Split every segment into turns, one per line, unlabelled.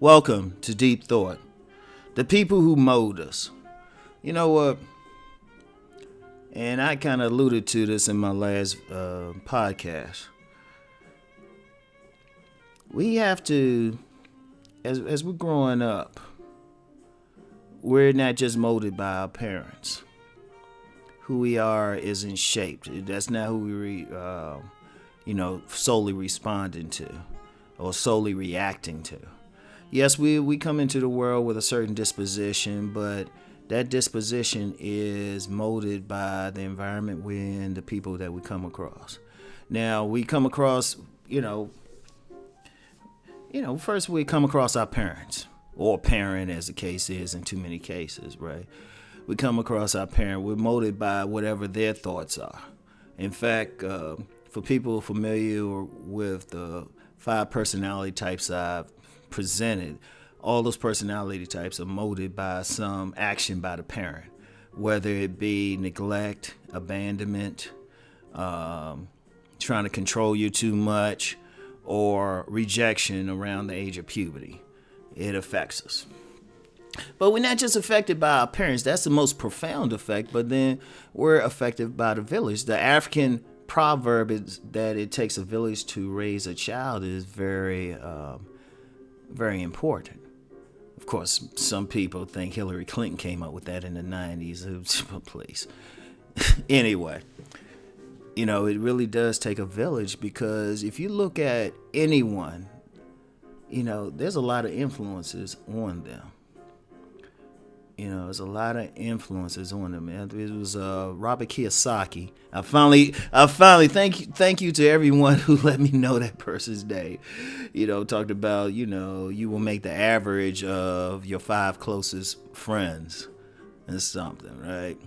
Welcome to Deep Thought, the people who mold us. You know what? And I kind of alluded to this in my last podcast. We have to, as we're growing up, we're not just molded by our parents. Who we are isn't shaped. That's not who we, solely responding to or solely reacting to. Yes, we come into the world with a certain disposition, but that disposition is molded by the environment we're in, the people that we come across. Now, we come across, first we come across our parents, or parent as the case is in too many cases, right? We come across our parent, we're molded by whatever their thoughts are. In fact, for people familiar with the 5 personality types I've presented, all those personality types are molded by some action by the parent, whether it be neglect, abandonment, trying to control you too much, or rejection around the age of puberty. It affects us. But we're not just affected by our parents. That's the most profound effect. But then we're affected by the village. The African proverb is that it takes a village to raise a child is very important. Of course, some people think Hillary Clinton came up with that in the 90s. Please. Anyway, it really does take a village, because if you look at anyone, there's a lot of influences on them. There's a lot of influences on them. It was Robert Kiyosaki. I finally thank you to everyone who let me know that person's name. Talked about, you will make the average of your 5 closest friends and something, right?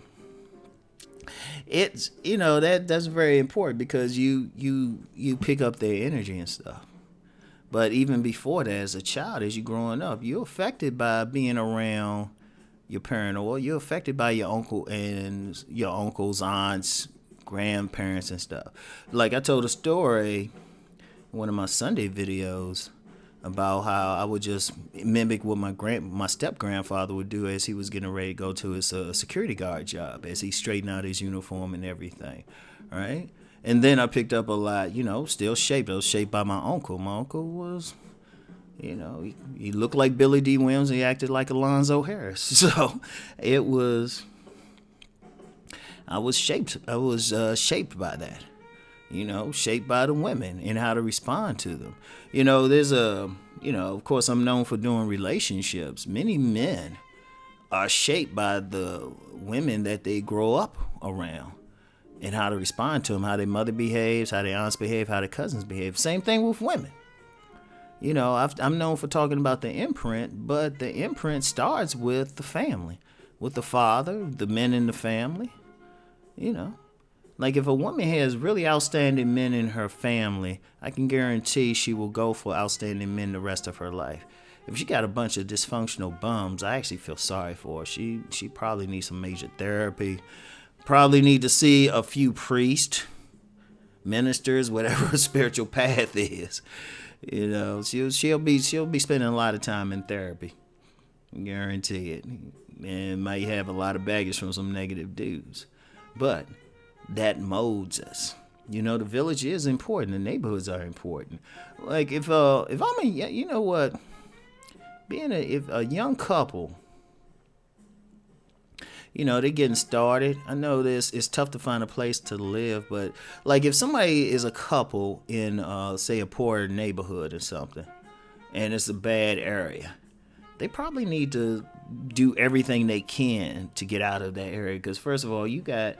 It's, that's very important, because you pick up their energy and stuff. But even before that, as a child, as you're growing up, you're affected by being around your parent, or you're affected by your uncle and your uncles, aunts, grandparents and stuff. Like I told a story in one of my Sunday videos about how I would just mimic what my step-grandfather would do as he was getting ready to go to his security guard job, as he straightened out his uniform and everything, right? And then I picked up a lot, still shaped. I was shaped by my uncle. My uncle was... he looked like Billy D. Williams and he acted like Alonzo Harris. So I was shaped by that, shaped by the women and how to respond to them. There's of course I'm known for doing relationships. Many men are shaped by the women that they grow up around and how to respond to them, how their mother behaves, how their aunts behave, how their cousins behave. Same thing with women. I'm known for talking about the imprint, but the imprint starts with the family, with the father, the men in the family. Like if a woman has really outstanding men in her family, I can guarantee she will go for outstanding men the rest of her life. If she got a bunch of dysfunctional bums, I actually feel sorry for her. She probably needs some major therapy, probably need to see a few priests, ministers, whatever her spiritual path is. She'll be spending a lot of time in therapy. Guarantee it. And might have a lot of baggage from some negative dudes. But that molds us. The village is important. The neighborhoods are important. Like if I'm if a young couple, they're getting started. I know it's tough to find a place to live, but like if somebody is a couple in, say, a poor neighborhood or something, and it's a bad area, they probably need to do everything they can to get out of that area. Because first of all, you got,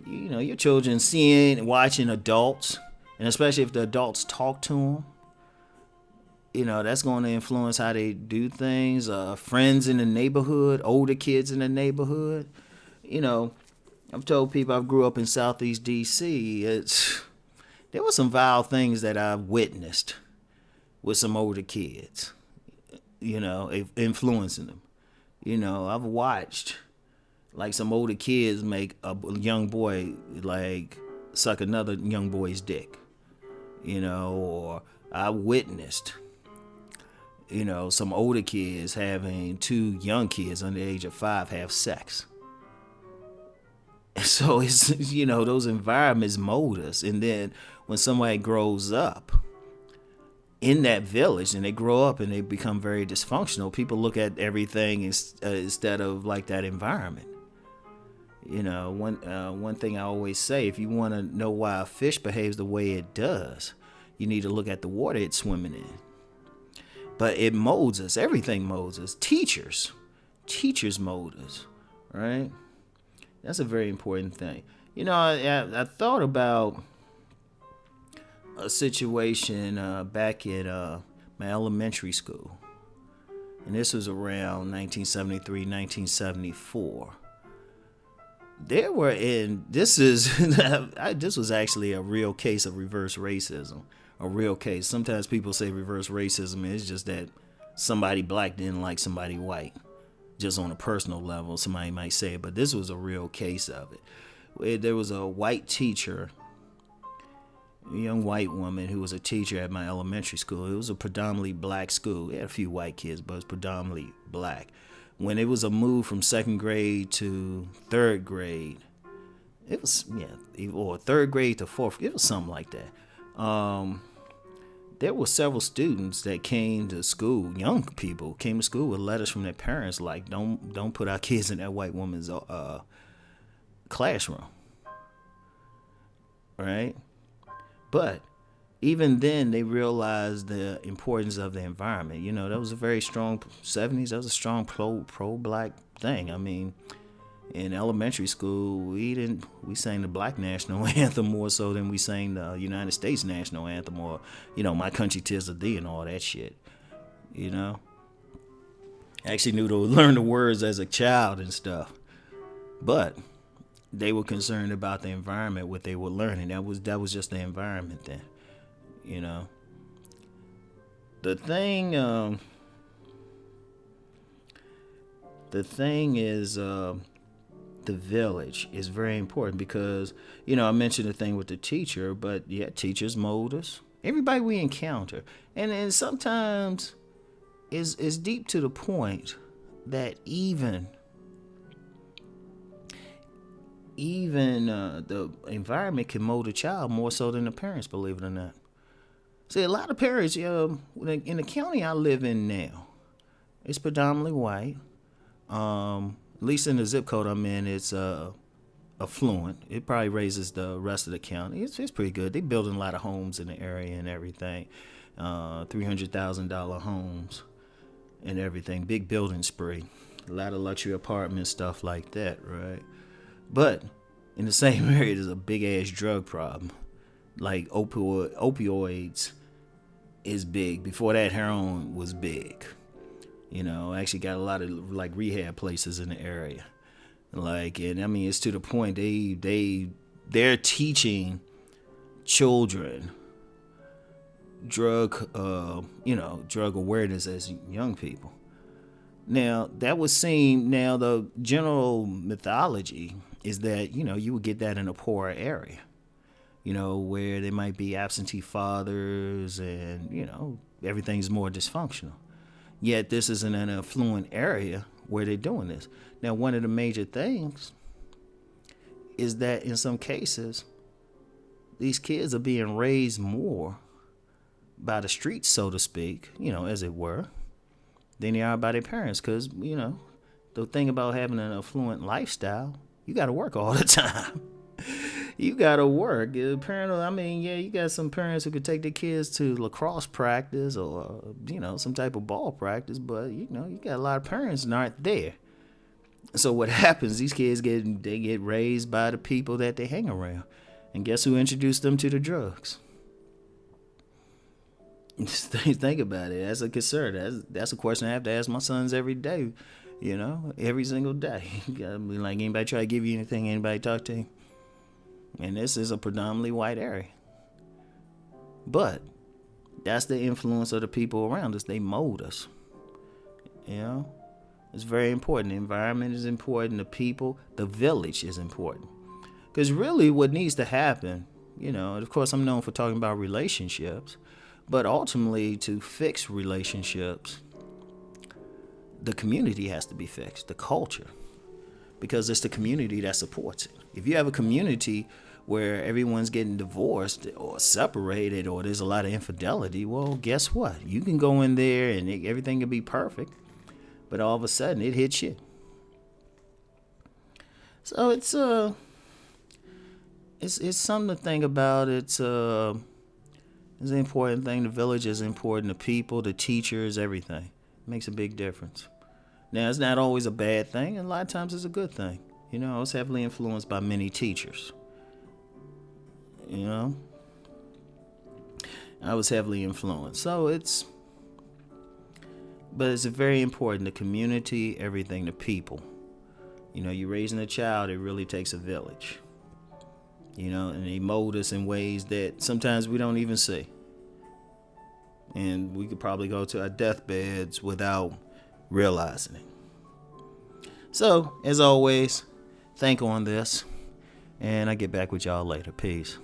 your children seeing and watching adults, and especially if the adults talk to them. That's going to influence how they do things. Friends in the neighborhood, older kids in the neighborhood. I've told people I grew up in Southeast D.C. There were some vile things that I've witnessed. with some older kids, influencing them. I've watched like some older kids make a young boy like suck another young boy's dick, or I witnessed, some older kids having two young kids under the age of 5 have sex. So it's, those environments mold us. And then when somebody grows up in that village and they grow up and they become very dysfunctional, people look at everything instead of like that environment. One thing I always say, if you want to know why a fish behaves the way it does, you need to look at the water it's swimming in. But it molds us. Everything molds us. Teachers mold us, right? That's a very important thing. I thought about a situation back at my elementary school. And this was around 1973, 1974. This was actually a real case of reverse racism. A real case. Sometimes people say reverse racism is just that somebody black didn't like somebody white. Just on a personal level, somebody might say it, but this was a real case of it. There was a white teacher, a young white woman who was a teacher at my elementary school. It was a predominantly black school. It had a few white kids, but it was predominantly black. When it was a move from 2nd grade to 3rd grade, it was, or 3rd grade to 4th, it was something like that. There were several students that came to school, young people came to school with letters from their parents like, don't put our kids in that white woman's classroom. Right? But even then, they realized the importance of the environment. That was a very strong 70s. That was a strong pro-black thing. I mean, in elementary school, we sang the black national anthem more so than we sang the United States national anthem or, My Country 'Tis of Thee and all that shit. I actually knew to learn the words as a child and stuff. But they were concerned about the environment, what they were learning. That was just the environment then. The thing is, the village is very important because, I mentioned the thing with the teacher, but yeah, teachers mold us. Everybody we encounter. And sometimes it's deep to the point that even the environment can mold a child more so than the parents, believe it or not. See, a lot of parents, in the county I live in now, it's predominantly white. At least in the zip code I'm in, it's affluent. It probably raises the rest of the county. It's pretty good. They're building a lot of homes in the area and everything. $300,000 homes and everything. Big building spree. A lot of luxury apartments, stuff like that, right? But in the same area, there's a big-ass drug problem. Like opioids is big. Before that, heroin was big. Actually got a lot of like rehab places in the area. It's to the point they're teaching children drug awareness as young people. Now that would seem, the general mythology is that you would get that in a poorer area, where there might be absentee fathers and everything's more dysfunctional. Yet this is in an affluent area where they're doing this. Now, one of the major things is that in some cases, these kids are being raised more by the streets, so to speak, as it were, than they are by their parents. Because, the thing about having an affluent lifestyle, you got to work all the time. You got to work. You got some parents who could take their kids to lacrosse practice or, some type of ball practice. But, you got a lot of parents that aren't there. So what happens, these kids get raised by the people that they hang around. And guess who introduced them to the drugs? Think about it. That's a concern. That's a question I have to ask my sons every day, every single day. You gotta be like, anybody try to give you anything? Anybody talk to you? And this is a predominantly white area. But That's the influence of the people around us. They mold us. You know, it's very important. The environment is important. The people, the village is important. Because really, what needs to happen, of course, I'm known for talking about relationships, but ultimately, to fix relationships, the community has to be fixed, the culture, because it's the community that supports it. If you have a community where everyone's getting divorced or separated or there's a lot of infidelity, well, guess what? You can go in there and everything can be perfect, but all of a sudden it hits you. So it's something to think about. It's an important thing. The village is important. The people, the teachers, everything. It makes a big difference. Now, it's not always a bad thing, and a lot of times it's a good thing. I was heavily influenced by many teachers. I was heavily influenced. But it's very important. The community, everything, the people. You're raising a child, it really takes a village. And they mold us in ways that sometimes we don't even see. And we could probably go to our deathbeds without realizing it. So, as always, think on this, and I get back with y'all later. Peace.